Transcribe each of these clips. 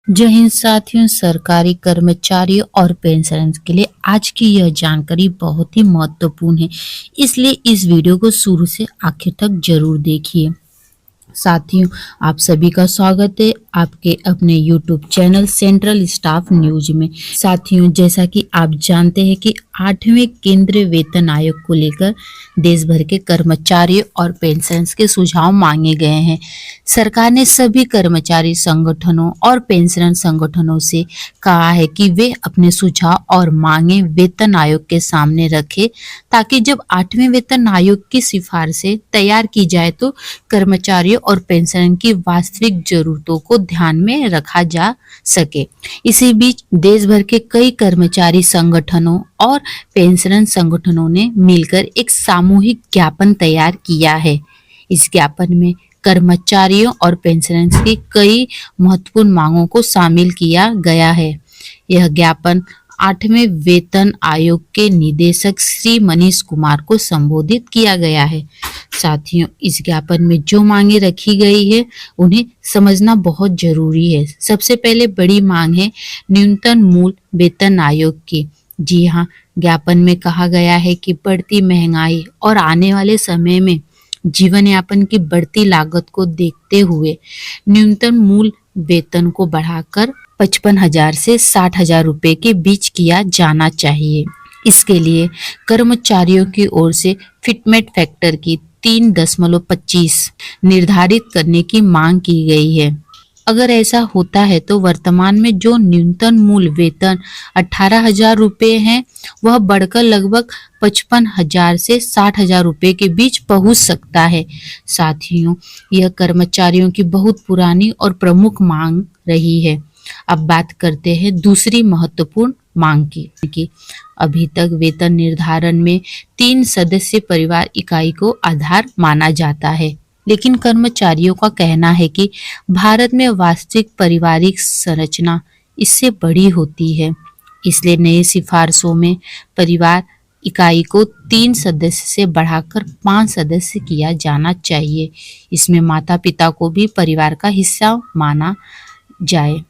जय हिंद साथियों। सरकारी कर्मचारियों और पेंशनर्स के लिए आज की यह जानकारी बहुत ही महत्वपूर्ण है, इसलिए इस वीडियो को शुरू से आखिर तक जरूर देखिए। साथियों, आप सभी का स्वागत है आपके अपने YouTube channel central staff news में। साथियों, जैसा कि आप जानते हैं कि 8वें केंद्रीय वेतन आयोग को लेकर देश भर के कर्मचारियों और पेंशनर्स के सुझाव मांगे गए हैं। सरकार ने सभी कर्मचारी संगठनों और पेंशनर संगठनों से कहा है कि वे अपने सुझाव और मांगे वेतन आयोग के सामने रखें, ताकि जब 8वें वेतन आयोग की सिफारिशें तैयार की जाए तो कर्मचारियों और पेंशनर की वास्तविक जरूरतों को ध्यान में रखा जा सके। इसी बीच देश भर के कई कर्मचारी संगठनों और पेंशनर संगठनों ने मिलकर एक सामूहिक ज्ञापन तैयार किया है। इस ज्ञापन में कर्मचारियों और पेंशनर्स की कई महत्वपूर्ण मांगों को शामिल किया गया है। यह ज्ञापन 8वें वेतन आयोग के निदेशक श्री मनीष कुमार को संबोधित किया गया है। साथियों, इस ज्ञापन में जो मांगे रखी गई है उन्हें समझना बहुत जरूरी है। सबसे पहले बड़ी मांग है न्यूनतम मूल वेतन आयोग की। जी हाँ, ज्ञापन में कहा गया है कि बढ़ती महंगाई और आने वाले समय में जीवन यापन की बढ़ती लागत को देखते हुए न्यूनतम मूल वेतन को बढ़ाकर 55,000 से 60,000 रुपए के बीच किया जाना चाहिए। इसके लिए कर्मचारियों की ओर से फिटमेंट फैक्टर की 3.25 निर्धारित करने की मांग की गई है। अगर ऐसा होता है तो वर्तमान में जो न्यूनतम मूल वेतन 18,000 रुपए है, वह बढ़कर लगभग 55,000 से 60,000 रुपए के बीच पहुंच सकता है। साथियों, यह कर्मचारियों की बहुत पुरानी और प्रमुख मांग रही है। अब बात करते हैं दूसरी महत्वपूर्ण मांग की। अभी तक वेतन निर्धारण में 3 सदस्य परिवार इकाई को आधार माना जाता है, लेकिन कर्मचारियों का कहना है कि भारत में वास्तविक पारिवारिक संरचना इससे बड़ी होती है। इसलिए नए सिफारिशों में परिवार इकाई को 3 सदस्य से बढ़ाकर 5 सदस्य किया जाना चाहिए। इसमें माता पिता को भी परिवार का हिस्सा माना जाए।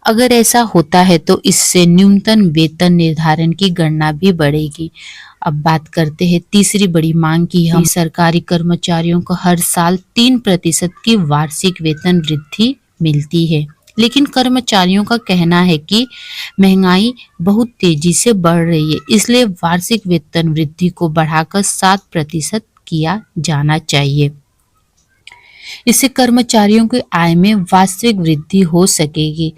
अगर ऐसा होता है तो इससे न्यूनतम वेतन निर्धारण की गणना भी बढ़ेगी। अब बात करते हैं तीसरी बड़ी मांग की। हम सरकारी कर्मचारियों को हर साल 3% की वार्षिक वेतन वृद्धि मिलती है, लेकिन कर्मचारियों का कहना है कि महंगाई बहुत तेजी से बढ़ रही है, इसलिए वार्षिक वेतन वृद्धि को बढ़ाकर 7% किया जाना चाहिए। इससे कर्मचारियों की आय में वास्तविक वृद्धि हो सकेगी।